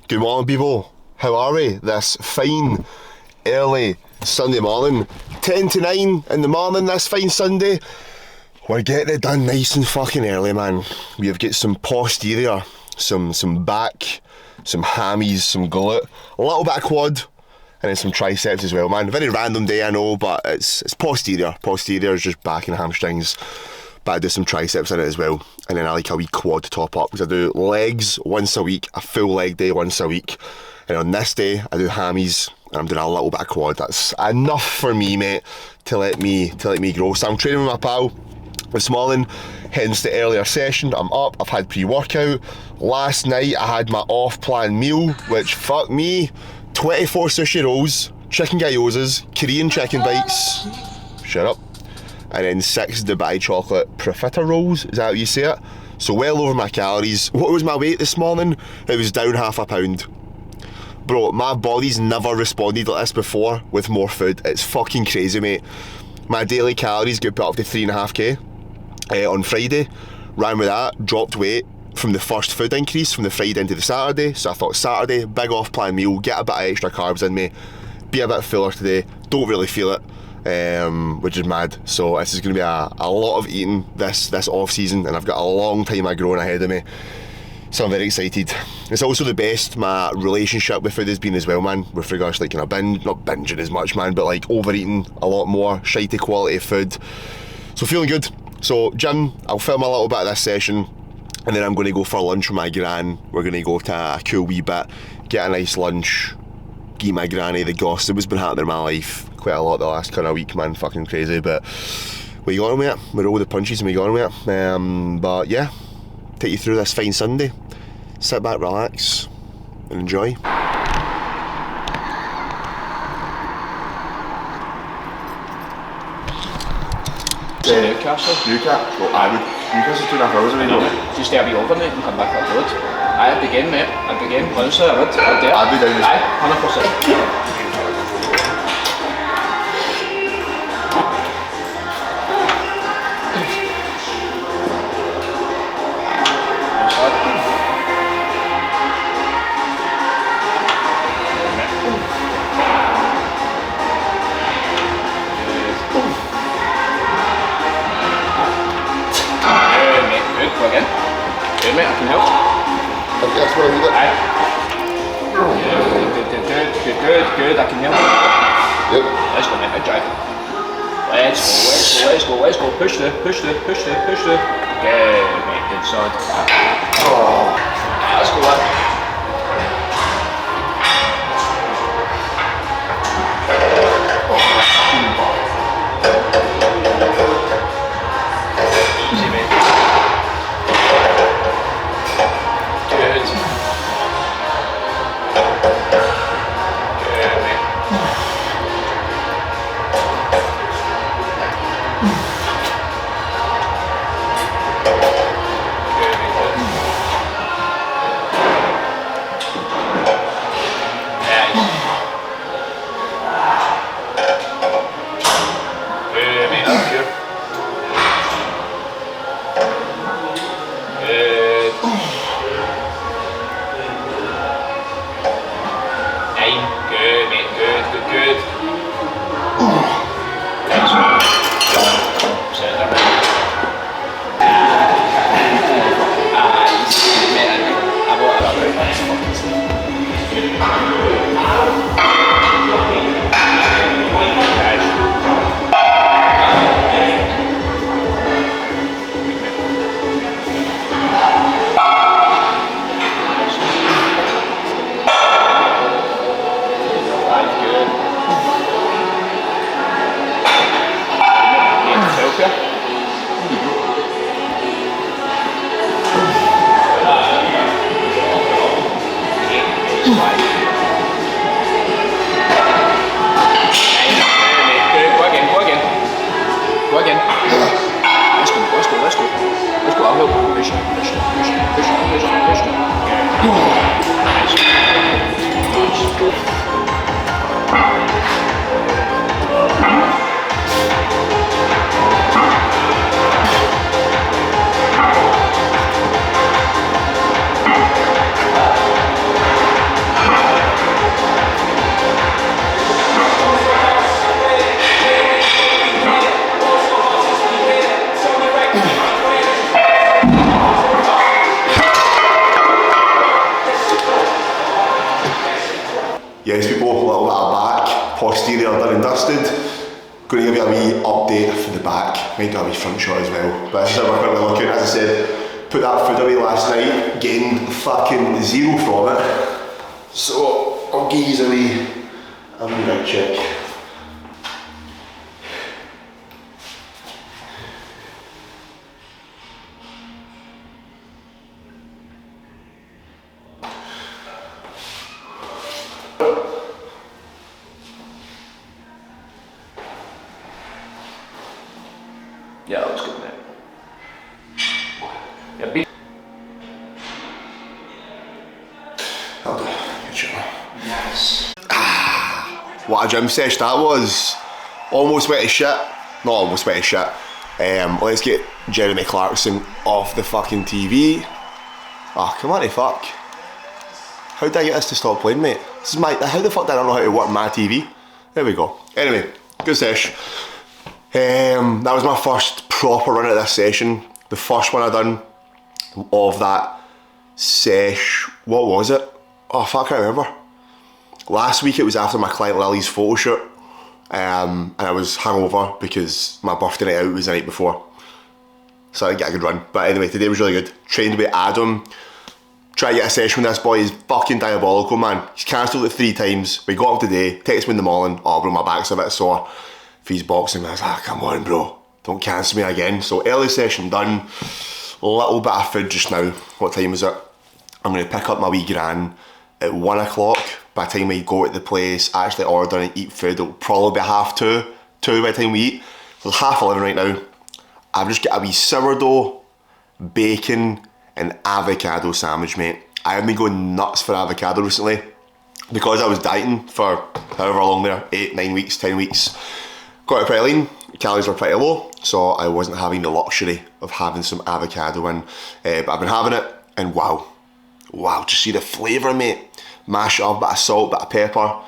Good morning, people. How are we? This fine, early Sunday morning. 10 to 9 in the morning this fine Sunday. We're getting it done nice and fucking early, man. We've got some posterior, some back, some hammies, some glute, a little bit of quad, and then some triceps as well, man. Very random day, I know, but it's posterior. Posterior is just back and hamstrings. But I do some triceps in it as well, and then I like a wee quad top up because I do legs once a week, a full leg day once a week, and on this day I do hammies and I'm doing a little bit of quad. That's enough for me, mate, to let me grow. So I'm training with my pal this morning, hence the earlier session. I'm up, I've had pre-workout. Last night I had my off-plan meal, which fuck me, 24 sushi rolls, chicken gyozas, Korean chicken bites, shut up, and then 6 Dubai chocolate profiterole rolls, is that how you say it? So well over my calories. What was my weight this morning? It was down half a pound. Bro, my body's never responded like this before with more food. It's fucking crazy, mate. My daily calories get put up to 3.5k on Friday. Ran with that, dropped weight from the first food increase from the Friday into the Saturday. So I thought Saturday, big off-plan meal, get a bit of extra carbs in me, be a bit fuller today, don't really feel it. Which is mad. So this is going to be a lot of eating this off season, and I've got a long time of growing ahead of me, so I'm very excited. It's also the best my relationship with food has been as well, man, with regards to like, not binging as much, man, but like overeating a lot more, shitey quality food. So feeling good. So gym, I'll film a little bit of this session, and then I'm going to go for lunch with my gran. We're going to go to a cool wee bit, get a nice lunch, give my granny the gossip that's been happening in my life quite a lot the last kind of week, man. Fucking crazy, but we got on with it. We roll the punches and we got on with it. But yeah, take you through this fine Sunday. Sit back, relax, and enjoy. Newcastle. Well, Newcastle's 2.5 hours away, No, mate. Just stay a wee overnight and come back up the road. I'd begin, mate. I'd begin. Honestly, I would. I'd be down this. Aye, 100%. Good, mate, I can help. That's what I need. Aye. Good, I can help. Yep. Let's go, mate, drive. Let's go. Push through. Good, mate, good sod. Oh. Let's go, lad. Easy, mate. Going to give you a wee update for the back, might do a wee front shot as well. But this is how we're currently looking. As I said, put that food away last night, gained fucking 0 from it. So I'll geese away a wee right check. Yeah, that was good, mate. Yeah, That'll do. Good shot. yes. What a gym sesh that was. Almost wet as shit. Not almost wet as shit. Let's get Jeremy Clarkson off the fucking TV. Oh, come on, fuck. How did I get this to stop playing, mate? This is my. How the fuck did I not know how to work my TV? There we go. Anyway, good sesh. That was my first proper run at this session. The first one I done of that sesh. What was it? Oh, fuck, I can't remember. Last week it was after my client Lily's photo shoot, and I was hungover because my birthday night out was the night before, so I didn't get a good run. But anyway, today was really good. Trained with Adam. Try to get a session with this boy. He's fucking diabolical, man. He's cancelled it 3 times. We got him today. Texted me in the morning. Oh, bro, my back's a bit sore. If he's boxing, I was like, come on, bro, don't cancel me again. So early session done. A little bit of food just now. What time is it? I'm going to pick up my wee gran at 1 o'clock. By the time we go to the place, actually order and eat food, it'll probably be 2:30 by the time we eat. So it's 11:30 right now. I've just got a wee sourdough, bacon and avocado sandwich, mate. I have been going nuts for avocado recently because I was dieting for however long there, 8, 9 weeks, 10 weeks. Got it pretty lean, calories were pretty low, so I wasn't having the luxury of having some avocado in, but I've been having it, and wow, just see the flavour, mate. Mash it up, bit of salt, bit of pepper.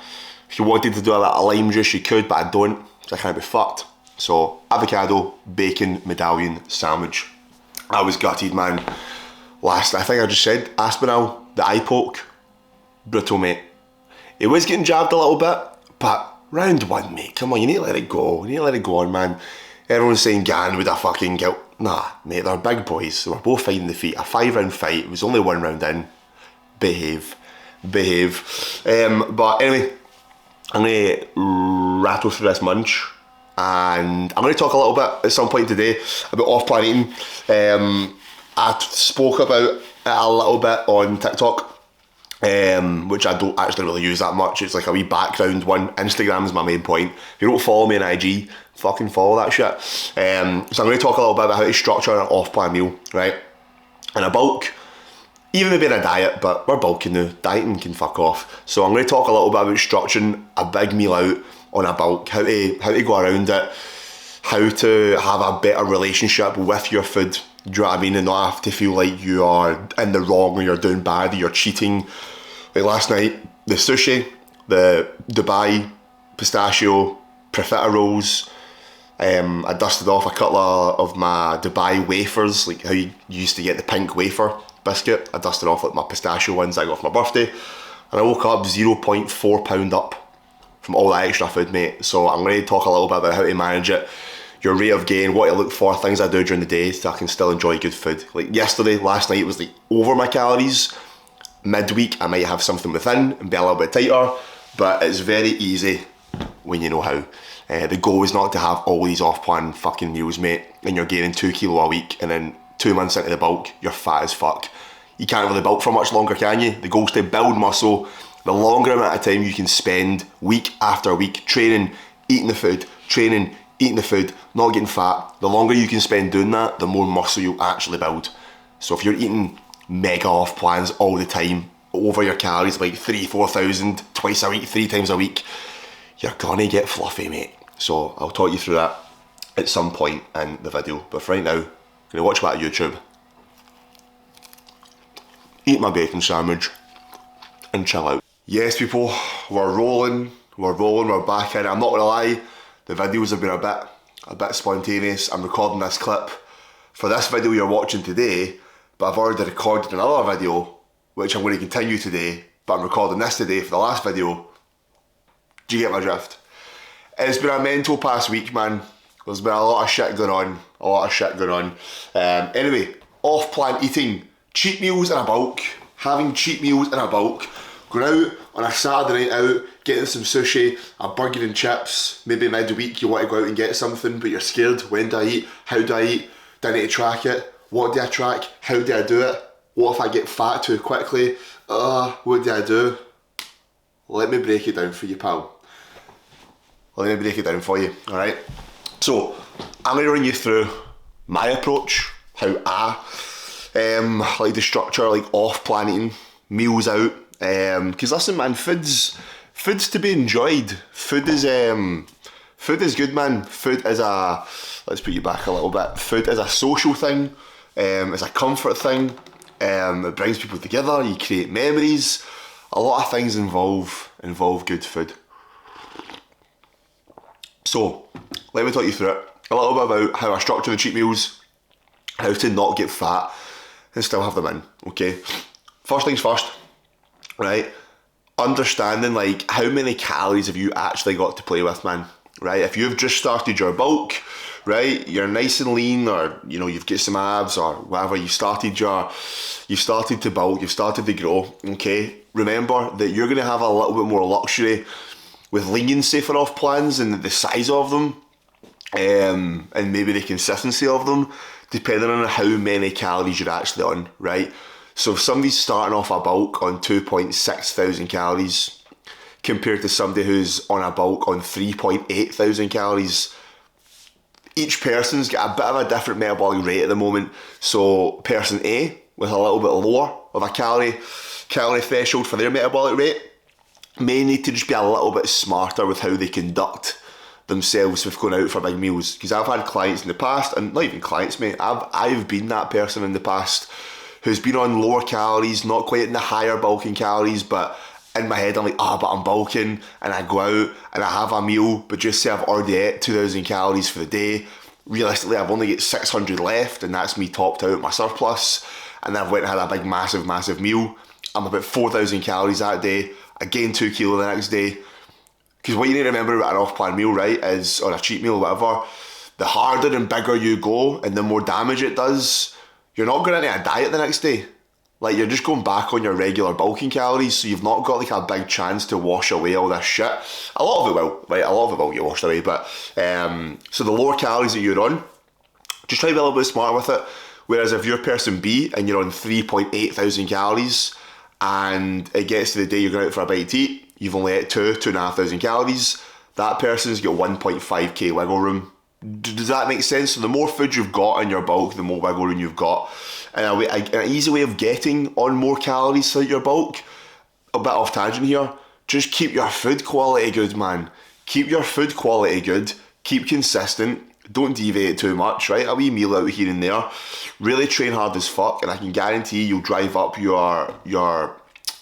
If you wanted to do a lot of lime juice, you could, but I don't, so I can't be fucked. So, avocado, bacon, medallion sandwich. I was gutted, man. I think I just said, Aspinall, the eye poke, brutal, mate. It was getting jabbed a little bit, but round 1, mate, come on, you need to let it go. You need to let it go on, man. Everyone's saying Gan with a fucking guilt. Nah, mate, they're big boys. They were both fighting the feet. A 5-round fight. It was only 1 round in. Behave. But anyway, I'm going to rattle through this munch. And I'm going to talk a little bit at some point today about off-plan eating. I spoke about it a little bit on TikTok. Which I don't actually really use that much. It's like a wee background one. Instagram is my main point. If you don't follow me on IG, fucking follow that shit. So I'm going to talk a little bit about how to structure an off-plan meal, right? And a bulk, even maybe in a diet, but we're bulking now. Dieting can fuck off. So I'm going to talk a little bit about structuring a big meal out on a bulk, how to go around it, how to have a better relationship with your food. Do you know what I mean? And not have to feel like you are in the wrong or you're doing bad or you're cheating. Like last night, the sushi, the Dubai pistachio profiteroles. I dusted off a couple of my Dubai wafers, like how you used to get the pink wafer biscuit. I dusted off like my pistachio ones I got for my birthday. And I woke up 0.4 pound up from all that extra food, mate. So I'm going to talk a little bit about how to manage it, your rate of gain, what to look for, things I do during the day so I can still enjoy good food. Like last night was like over my calories. Midweek I might have something within and be a little bit tighter, but it's very easy when you know how. The goal is not to have all these off-plan fucking meals, mate, and you're gaining 2 kilo a week and then 2 months into the bulk you're fat as fuck. You can't really bulk for much longer, can you? The goal is to build muscle. The longer amount of time you can spend week after week training, eating the food, not getting fat, the longer you can spend doing that, the more muscle you'll actually build. So if you're eating mega off plans all the time, over your calories like 3,000-4,000 twice a week, 3 times a week, you're gonna get fluffy, mate. So I'll talk you through that at some point in the video. But for right now, I'm gonna watch that on YouTube, eat my bacon sandwich, and chill out. Yes, people, we're rolling, we're back in. I'm not gonna lie, the videos have been a bit spontaneous. I'm recording this clip for this video you're watching today, but I've already recorded another video which I'm going to continue today, but I'm recording this today for the last video. Do you get my drift? It's been a mental past week, man. There's been a lot of shit going on. Anyway, off-plan eating, cheat meals in a bulk, having cheat meals in a bulk, going out on a Saturday night out, getting some sushi, a burger and chips, maybe midweek you want to go out and get something but you're scared. When do I eat? How do I eat? Do I need to track it? What do I track? How do I do it? What if I get fat too quickly? What do I do? Let me break it down for you, pal. Let me break it down for you, alright? So, I'm going to run you through my approach, how I like to structure like off-plan eating, meals out. Because listen, man, food's to be enjoyed. Food is good, man. Food is let's put you back a little bit. Food is a social thing. It's a comfort thing. It brings people together. You create memories. A lot of things involve good food. So, let me talk you through it. A little bit about how I structure the cheat meals, how to not get fat and still have them in, okay? First things first, right? Understanding like how many calories have you actually got to play with, man, right? If you've just started your bulk, right, you're nice and lean, or you know, you've got some abs or whatever, you started to bulk, you've started to grow, okay? Remember that you're gonna have a little bit more luxury with leniency for off plans and the size of them, and maybe the consistency of them, depending on how many calories you're actually on, right? So if somebody's starting off a bulk on 2.6 thousand calories compared to somebody who's on a bulk on 3.8 thousand calories, each person's got a bit of a different metabolic rate at the moment. So person A, with a little bit lower of a calorie threshold for their metabolic rate, may need to just be a little bit smarter with how they conduct themselves with going out for big meals. Because I've had clients in the past, and not even clients, mate, I've been that person in the past who's been on lower calories, not quite in the higher bulking calories, but in my head I'm like, but I'm bulking, and I go out and I have a meal, but just say I've already ate 2,000 calories for the day. Realistically, I've only got 600 left, and that's me topped out my surplus, and I've went and had a big massive meal. I'm about 4,000 calories that day. I gained 2 kilo the next day. Because what you need to remember about an off-plan meal, right, is, or a cheat meal, whatever, the harder and bigger you go and the more damage it does, you're not going into a diet the next day. Like, you're just going back on your regular bulking calories, so you've not got like a big chance to wash away all this shit. A lot of it will, right? A lot of it will get washed away, but so the lower calories that you're on, just try to be a little bit smarter with it. Whereas if you're person B and you're on 3.8 thousand calories, and it gets to the day you're going out for a bite to eat, you've only ate 2.5 thousand calories, that person's got 1.5k wiggle room. Does that make sense? So the more food you've got in your bulk, the more wiggle room you've got. And an easy way of getting on more calories throughout your bulk, a bit off tangent here, just keep your food quality good, man. Keep your food quality good, keep consistent, don't deviate too much, right? A wee meal out here and there. Really train hard as fuck, and I can guarantee you'll drive up your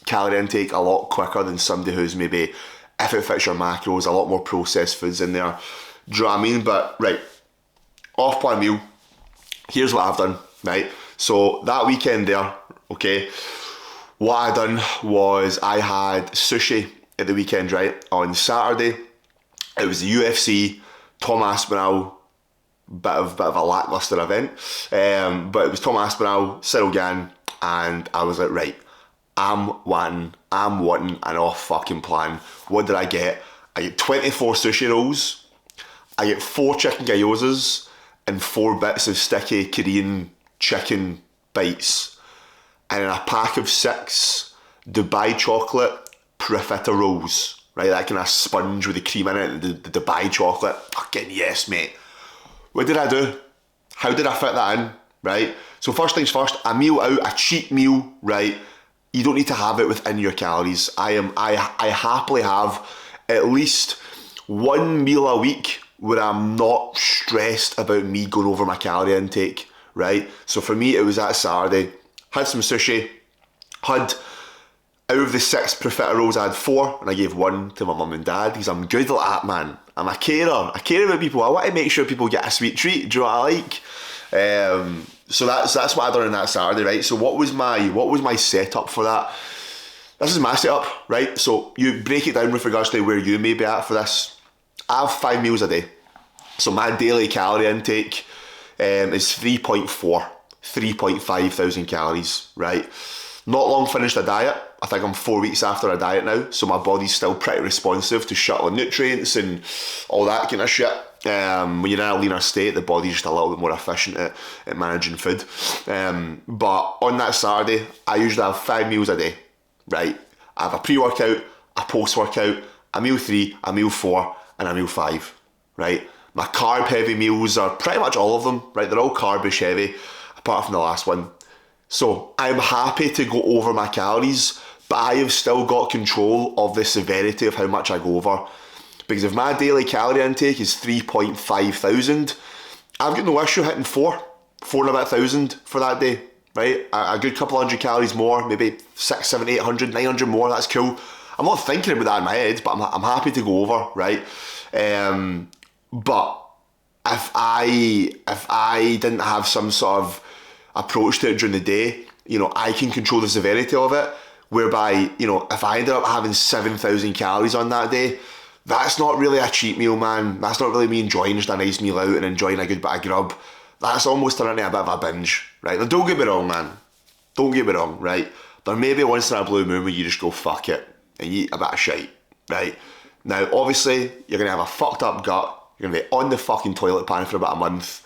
calorie intake a lot quicker than somebody who's maybe, if it fits your macros, a lot more processed foods in there. Do you know what I mean? But, right, off-plan meal, here's what I've done, right? So, that weekend there, okay, what I done was I had sushi at the weekend, right? On Saturday, it was the UFC, Tom Aspinall, bit of a lackluster event, but it was Tom Aspinall, Cyril Gann, and I was like, right, I'm wanting an off fucking plan. What did I get? I get 24 sushi rolls, I get 4 chicken gyozas, and 4 bits of sticky Korean chicken bites, and in a pack of 6 Dubai chocolate profiteroles, right? That kind of sponge with the cream in it, the Dubai chocolate. Fucking yes, mate. What did I do? How did I fit that in, right? So first things first, a meal out, a cheat meal, right? You don't need to have it within your calories. I happily have at least 1 meal a week where I'm not stressed about me going over my calorie intake, right? So for me, it was that Saturday. Had some sushi, had, out of the 6 profiteroles, I had 4, and I gave 1 to my mum and dad, because I'm good like that, man. I'm a carer. I care about people. I want to make sure people get a sweet treat. Do you know what I like? So that's what I done on that Saturday, right? So what was my setup for that? This is my setup, right? So you break it down with regards to where you may be at for this. I have 5 meals a day. So my daily calorie intake is 3.5 thousand calories, right? Not long finished a diet. I think I'm 4 weeks after a diet now, so my body's still pretty responsive to shuttling nutrients and all that kind of shit. When you're in a leaner state, the body's just a little bit more efficient at managing food. But on that Saturday, I usually have 5 meals a day, right? I have a pre-workout, a post-workout, a meal 3, a meal 4, and a meal 5, right? My carb-heavy meals are pretty much all of them, right? They're all carbish heavy, apart from the last one. So I'm happy to go over my calories, but I have still got control of the severity of how much I go over. Because if my daily calorie intake is 3.5 thousand, I've got no issue hitting 4 and a bit thousand for that day, right? A good couple hundred calories more, maybe 600, 700, 800, 900 more, that's cool. I'm not thinking about that in my head, but I'm happy to go over, right? But if I didn't have some sort of approach to it during the day, I can control the severity of it, whereby, if I ended up having 7,000 calories on that day, that's not really a cheat meal, man. That's not really me enjoying just a nice meal out and enjoying a good bit of grub. That's almost turning into a bit of a binge, right? Now, don't get me wrong, man. Don't get me wrong, right? There may be once in a blue moon where you just go, fuck it, and you eat a bit of shite, right? Now, obviously, you're going to have a fucked up gut. You're going to be on the fucking toilet pan for about a month.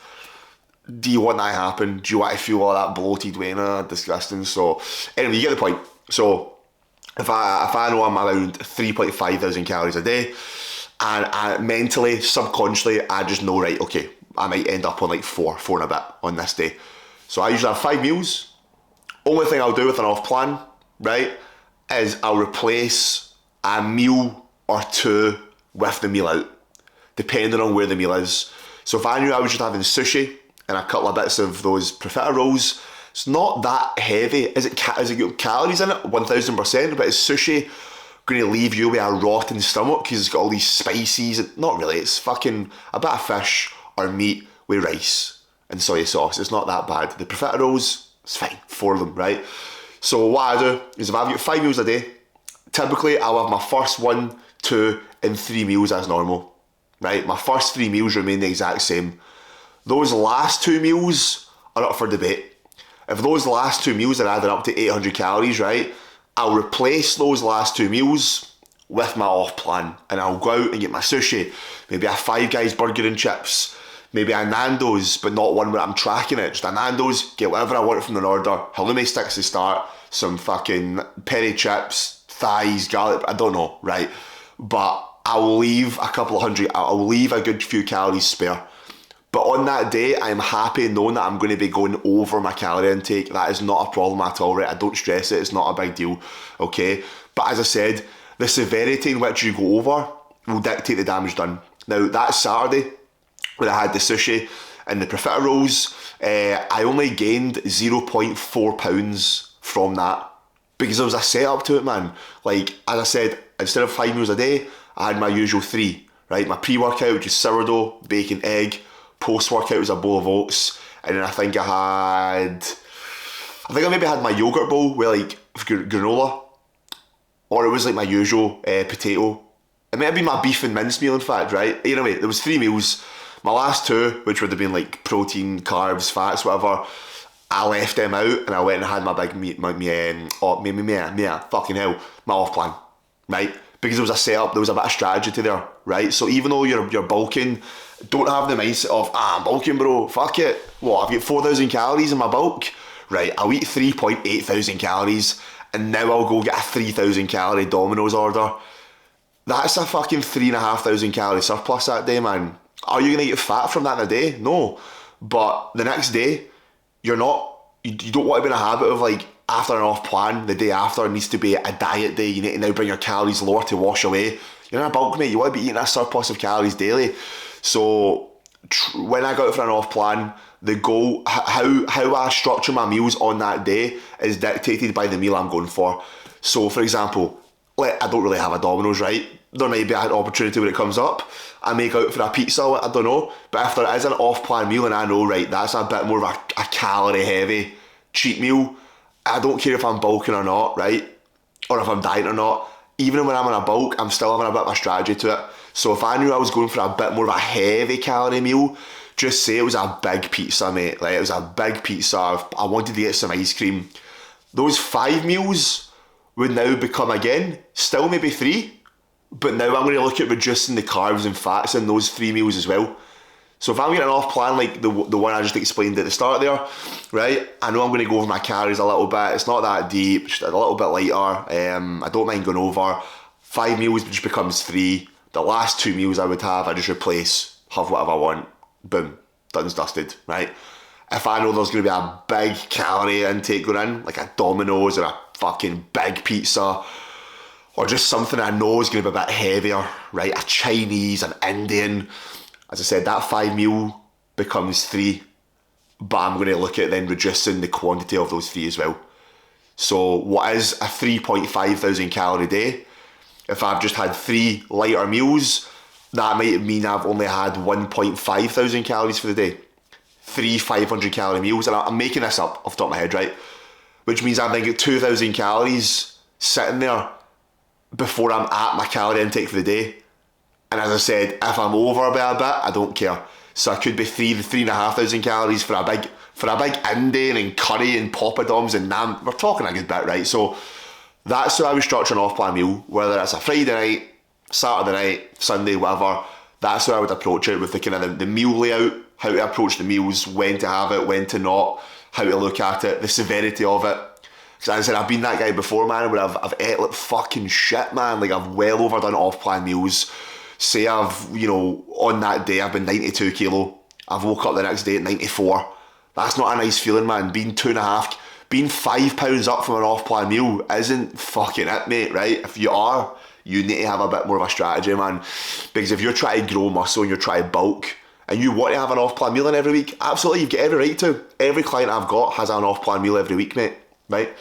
Do you want that to happen? Do you want to feel all that bloated weight? Disgusting. So, anyway, you get the point. So, if I know I'm around 3.5 thousand calories a day, and mentally, subconsciously, I just know, right, okay, I might end up on like 4 and a bit on this day. So I usually have 5 meals. Only thing I'll do with an off plan, right, is I'll replace a meal or 2 with the meal out, depending on where the meal is. So if I knew I was just having sushi and a couple of bits of those profiterole rolls, it's not that heavy. Is it got calories in it? 1000%, but is sushi going to leave you with a rotten stomach because it's got all these spices? Not really. It's fucking a bit of fish or meat with rice and soy sauce. It's not that bad. The profiterole rolls, it's fine for them, right? So what I do is if I've got 5 meals a day, typically I'll have my first 1, 2 and 3 meals as normal, right? My first 3 meals remain the exact same. Those last 2 meals are up for debate. If those last 2 meals are adding up to 800 calories, right, I'll replace those last 2 meals with my off plan, and I'll go out and get my sushi, maybe a Five Guys burger and chips, maybe a Nando's, but not one where I'm tracking it, just a Nando's, get whatever I want from an order, halloumi sticks to start, some fucking peri chips, thighs, garlic, I don't know, right, but I'll leave a couple of hundred, I'll leave a good few calories spare. But on that day, I'm happy knowing that I'm going to be going over my calorie intake. That is not a problem at all, right? I don't stress it. It's not a big deal, okay? But as I said, the severity in which you go over will dictate the damage done. Now, that Saturday, when I had the sushi and the profiterole rolls, I only gained 0.4 pounds from that because there was a setup to it, man. Like, as I said, instead of 5 meals a day, I had my usual 3, right? My pre-workout, which is sourdough, bacon, egg. Post-workout was a bowl of oats, and then I maybe had my yogurt bowl with like granola, or it was like my usual potato. It might have been my beef and mince meal, in fact, right? Anyway, there was 3 meals. My last 2, which would have been like protein, carbs, fats, whatever, I left them out and I went and had my big fucking hell, my off plan, right? Because there was a setup, there was a bit of strategy to there, right? So even though you're bulking, don't have the mindset of, I'm bulking, bro, fuck it. What, I've got 4,000 calories in my bulk? Right, I'll eat 3.8 thousand calories and now I'll go get a 3,000 calorie Domino's order. That's a fucking 3,500 calorie surplus that day, man. Are you going to get fat from that in a day? No. But the next day, you don't want to be in a habit of like, after an off plan, the day after needs to be a diet day. You need to now bring your calories lower to wash away. You're in a bulk, mate. You want to be eating a surplus of calories daily. So when I go out for an off plan, the goal, how I structure my meals on that day is dictated by the meal I'm going for. So for example, I don't really have a Domino's, right? There may be an opportunity when it comes up. I may go out for a pizza, I don't know. But if there is an off plan meal and I know, right, that's a bit more of a calorie heavy cheat meal, I don't care if I'm bulking or not, right? Or if I'm dieting or not. Even when I'm in a bulk, I'm still having a bit of a strategy to it. So if I knew I was going for a bit more of a heavy calorie meal, just say it was a big pizza, mate. Like, it was a big pizza. I wanted to get some ice cream. Those 5 meals would now become, again, still maybe 3, but now I'm going to look at reducing the carbs and fats in those 3 meals as well. So if I'm getting off plan like the one I just explained at the start there, right, I know I'm going to go over my calories a little bit. It's not that deep, just a little bit lighter. I don't mind going over. 5 meals just becomes 3. The last 2 meals I would have, I just replace, have whatever I want. Boom, done's dusted, right? If I know there's going to be a big calorie intake going in, like a Domino's or a fucking big pizza, or just something I know is going to be a bit heavier, right? A Chinese, an Indian. As I said, that 5 meal becomes 3, but I'm going to look at then reducing the quantity of those 3 as well. So what is a 3.5 thousand calorie day? If I've just had 3 lighter meals, that might mean I've only had 1.5 thousand calories for the day. 3 500 calorie meals, and I'm making this up off the top of my head, right? Which means I'm thinking 2,000 calories sitting there before I'm at my calorie intake for the day. And as I said, if I'm over by a bit, I don't care. So I could be 3,500 calories for a big Indian and curry and poppadoms and naan. We're talking a good bit, right? So that's how I would structure an off-plan meal, whether it's a Friday night, Saturday night, Sunday, whatever. That's how I would approach it, with the kind of the meal layout, how to approach the meals, when to have it, when to not, how to look at it, the severity of it. Because as I said, I've been that guy before, man, where I've ate like fucking shit, man. Like, I've well overdone off-plan meals. Say I've, on that day I've been 92 kilo. I've woke up the next day at 94. That's not a nice feeling, man. Being 5 pounds up from an off-plan meal isn't fucking it, mate, right? If you are, you need to have a bit more of a strategy, man. Because if you're trying to grow muscle and you're trying to bulk, and you want to have an off-plan meal in every week, absolutely, you've got every right to. Every client I've got has an off-plan meal every week, mate, right?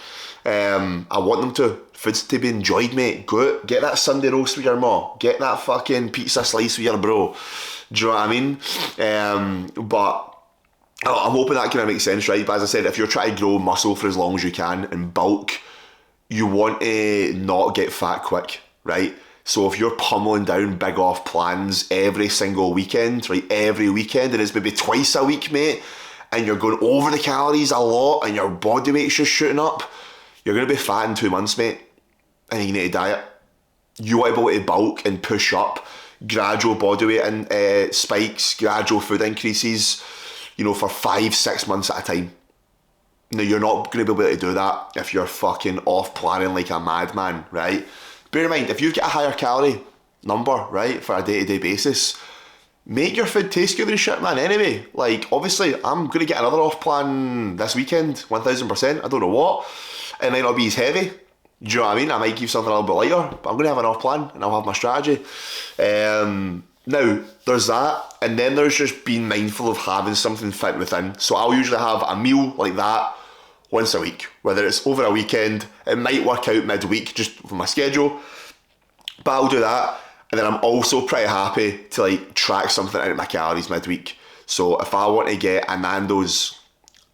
I want them to. Food's to be enjoyed, mate. Go out, get that Sunday roast with your ma. Get that fucking pizza slice with your bro. Do you know what I mean? But I'm hoping that kind of makes sense, right? But as I said, if you're trying to grow muscle for as long as you can and bulk, you want to not get fat quick, right? So if you're pummeling down big off plans every single weekend, right? Every weekend, and it's maybe twice a week, mate, and you're going over the calories a lot and your body weight's just shooting up, you're going to be fat in 2 months, mate. And you need to diet. You want to be able to bulk and push up, gradual body weight and spikes, gradual food increases, for 5-6 months at a time. Now, you're not going to be able to do that if you're fucking off planning like a madman, right? Bear in mind, if you get a higher calorie number, right, for a day-to-day basis, make your food taste good and shit, man, anyway. Like, obviously, I'm going to get another off plan this weekend, 1000%, I don't know what. It might not be as heavy. Do you know what I mean? I might keep something a little bit lighter, but I'm going to have an off plan and I'll have my strategy. Now, there's that, and then there's just being mindful of having something fit within. So I'll usually have a meal like that once a week, whether it's over a weekend. It might work out midweek just for my schedule, but I'll do that. And then I'm also pretty happy to track something out of my calories midweek. So if I want to get a Nando's,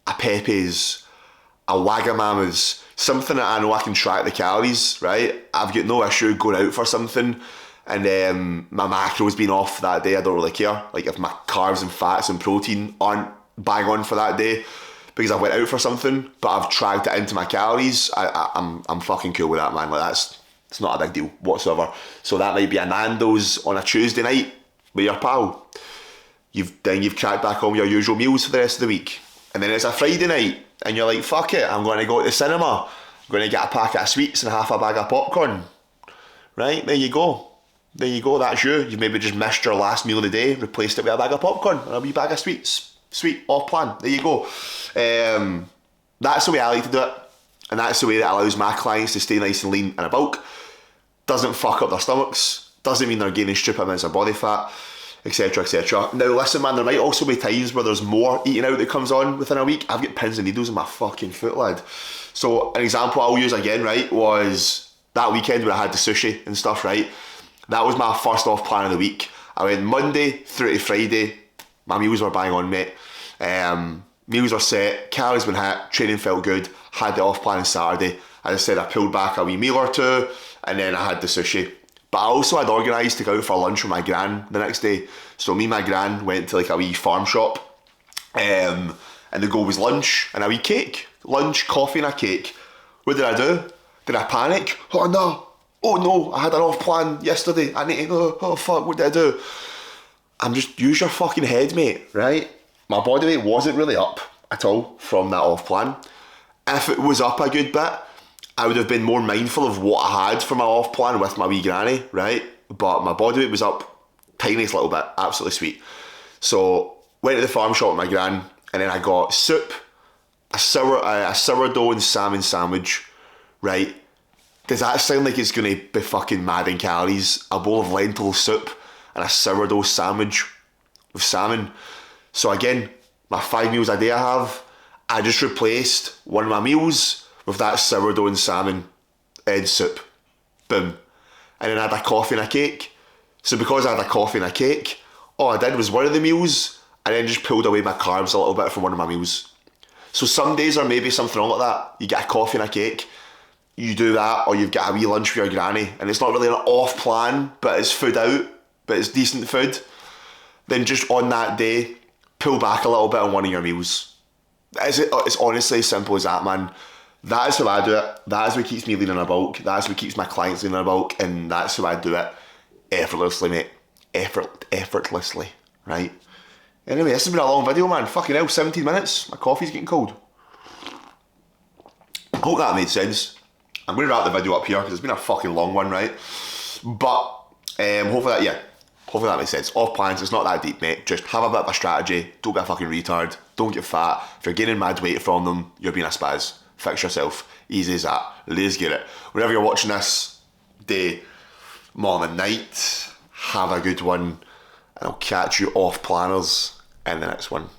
a Pepe's, a Wagamama's, something that I know I can track the calories, right? I've got no issue going out for something and my macros being off that day. I don't really care. Like, if my carbs and fats and protein aren't bang on for that day because I went out for something, but I've tracked it into my calories, I'm fucking cool with that, man. Like, it's not a big deal whatsoever. So that might be a Nando's on a Tuesday night with your pal. You've cracked back on your usual meals for the rest of the week. And then it's a Friday night and you're like, fuck it, I'm going to go to the cinema. I'm going to get a packet of sweets and half a bag of popcorn. Right, there you go. That's you. You've maybe just missed your last meal of the day, replaced it with a bag of popcorn and a wee bag of sweets. Sweet, off plan. There you go. That's the way I like to do it. And that's the way that allows my clients to stay nice and lean in a bulk. Doesn't fuck up their stomachs. Doesn't mean they're gaining stupid amounts of body fat, etc, etc. Now listen, man, there might also be times where there's more eating out that comes on within a week. I've got pins and needles in my fucking foot, lad. So an example I'll use again, right, was that weekend where I had the sushi and stuff, right? That was my first off plan of the week. I went Monday through to Friday. My meals were bang on, mate. Meals were set, calories been hit, training felt good, had the off plan on Saturday. As I said, I pulled back a wee meal or two, and then I had the sushi. But I also had organised to go out for lunch with my gran the next day. So me and my gran went to like a wee farm shop. And the goal was lunch and a wee cake. Lunch, coffee and a cake. What did I do? Did I panic? Oh no! Oh no! I had an off plan yesterday. I need to, oh fuck, what did I do? I'm just, use your fucking head, mate, right? My body weight wasn't really up at all from that off plan. If it was up a good bit, I would have been more mindful of what I had for my off plan with my wee granny, right? But my body weight was up tiniest little bit, absolutely sweet. So went to the farm shop with my gran, and then I got soup, a sourdough and salmon sandwich, right? Does that sound like it's going to be fucking mad in calories? A bowl of lentil soup and a sourdough sandwich with salmon. So again, my 5 meals a day I have, I just replaced one of my meals with that sourdough and salmon and soup. Boom. And then I had a coffee and a cake. So because I had a coffee and a cake, all I did was one of the meals and then just pulled away my carbs a little bit from one of my meals. So some days are maybe something wrong like that. You get a coffee and a cake, you do that, or you've got a wee lunch with your granny, and it's not really an off plan, but it's food out, but it's decent food. Then just on that day, pull back a little bit on one of your meals. It's honestly as simple as that, man. That is how I do it. That is what keeps me lean in a bulk. That is what keeps my clients lean in a bulk, and that's how I do it effortlessly, mate. Effortlessly, right? Anyway, this has been a long video, man. Fucking hell, 17 minutes. My coffee's getting cold. Hope that made sense. I'm going to wrap the video up here because it's been a fucking long one, right? But hopefully that makes sense. Off plans, it's not that deep, mate. Just have a bit of a strategy. Don't be a fucking retard. Don't get fat. If you're gaining mad weight from them, you're being a spaz. Fix yourself. Easy as that. Let's get it. Whenever you're watching this, day, morning, night, have a good one. And I'll catch you off planners in the next one.